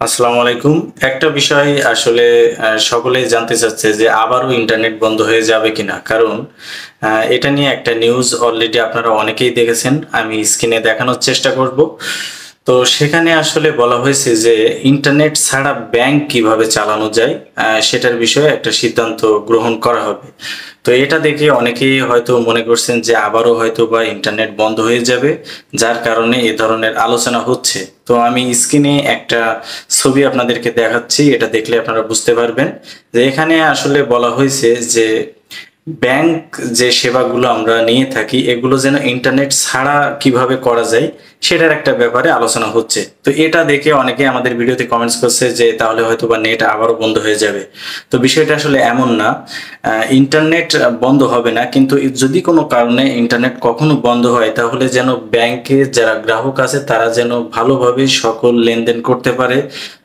আসসালামু আলাইকুম। একটা বিষয় আসলে সকলেই জানতে চাচ্ছে যে আবারও ইন্টারনেট বন্ধ হয়ে যাবে কিনা? কারণ এটা নিয়ে একটা নিউজ অলরেডি আপনারা অনেকেই দেখেছেন। আমি স্ক্রিনে দেখানোর চেষ্টা করব। তো সেখানে আসলে বলা হয়েছে যে ইন্টারনেট ছাড়া ব্যাংক কিভাবে চালানো যায় সেটার বিষয়ে একটা সিদ্ধান্ত গ্রহণ করা হবে। তো এটা দেখে অনেকেই হয়তো মনে করছেন যে আবারও হয়তোবা ইন্টারনেট বন্ধ হয়ে যাবে, যার কারণে এ ধরনের আলোচনা হচ্ছে। তো আমি স্ক্রিনে একটা ছবি আপনাদেরকে দেখাচ্ছি, এটা দেখলে আপনারা বুঝতে পারবেন যে এখানে আসলে বলা হয়েছে যে ব্যাংক যে সেবাগুলো আমরা নিয়ে থাকি এগুলো যেন ইন্টারনেট ছাড়া কিভাবে করা যায় সেটার একটা ব্যাপারে আলোচনা হচ্ছে। তো এটা দেখে অনেকে আমাদের ভিডিওতে কমেন্টস করছে যে তাহলে হয়তো বা নেট আবারও বন্ধ হয়ে যাবে। তো বিষয়টা আসলে এমন না। ইন্টারনেট বন্ধ হবে না, কিন্তু যদি কোনো কারণে ইন্টারনেট কখনো বন্ধ হয় তাহলে যেন ব্যাংকে যারা গ্রাহক আছে তারা যেন ভালোভাবে সকল লেনদেন করতে পারে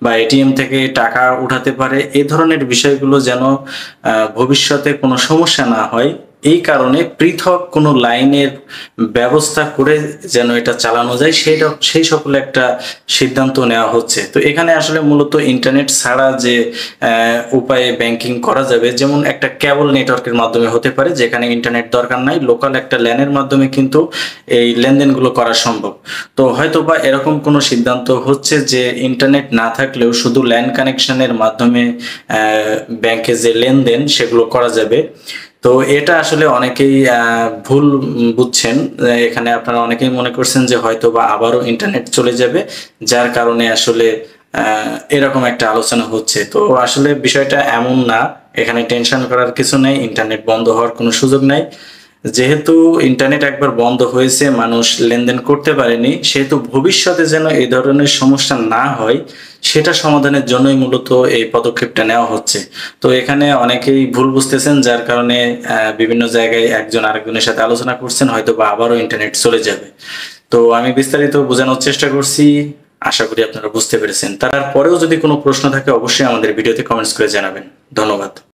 বা এটিএম থেকে টাকা উঠাতে পারে, এই ধরনের বিষয়গুলো যেন ভবিষ্যতে কোনো সমস্যা না হয়, এই কারণে পৃথক কোনো লাইনের ব্যবস্থা করে যেন এটা চালানো যায় সেই সকল একটা সিদ্ধান্ত নেওয়া হচ্ছে। তো এখানে আসলে মূলত ইন্টারনেট ছাড়া যে উপায়ে ব্যাংকিং করা যাবে, যেমন একটা কেবল নেটওয়ার্কের মাধ্যমে হতে পারে যেখানে ইন্টারনেট দরকার নাই, লোকাল একটা ল্যানের মাধ্যমে কিন্তু এই লেনদেনগুলো করা সম্ভব। তো হয়তোবা এরকম কোনো সিদ্ধান্ত হচ্ছে যে ইন্টারনেট না থাকলেও শুধু ল্যান্ড কানেকশনের মাধ্যমে ব্যাংকে যে লেনদেন সেগুলো করা যাবে। তো এটা আসলে অনেকেই ভুল বুঝছেন। এখানে আপনারা অনেকেই মনে করছেন যে হয়তোবা আবারও ইন্টারনেট চলে যাবে, যার কারণে আসলে এরকম একটা আলোচনা হচ্ছে। তো আসলে বিষয়টা এমন না, এখানে টেনশন করার কিছু নাই, ইন্টারনেট বন্ধ হওয়ার কোনো সুযোগ নাই। যেহেতু ইন্টারনেট একবার বন্ধ হয়েছে, মানুষ লেনদেন করতে পারেনি, সেহেতু ভবিষ্যতে যেন এই ধরনের সমস্যা না হয় সেটা সমাধানের জন্যই মূলত এই পদক্ষেপটা নেওয়া হচ্ছে। তো এখানে অনেকেই ভুল বুঝতেছেন, যার কারণে বিভিন্ন জায়গায় একজন আরেকজনের সাথে আলোচনা করছেন হয়তো বা আবারও ইন্টারনেট চলে যাবে। তো আমি বিস্তারিত বোঝানোর চেষ্টা করছি, আশা করি আপনারা বুঝতে পেরেছেন। তারপরেও যদি কোনো প্রশ্ন থাকে অবশ্যই আমাদের ভিডিওতে কমেন্টস করে জানাবেন। ধন্যবাদ।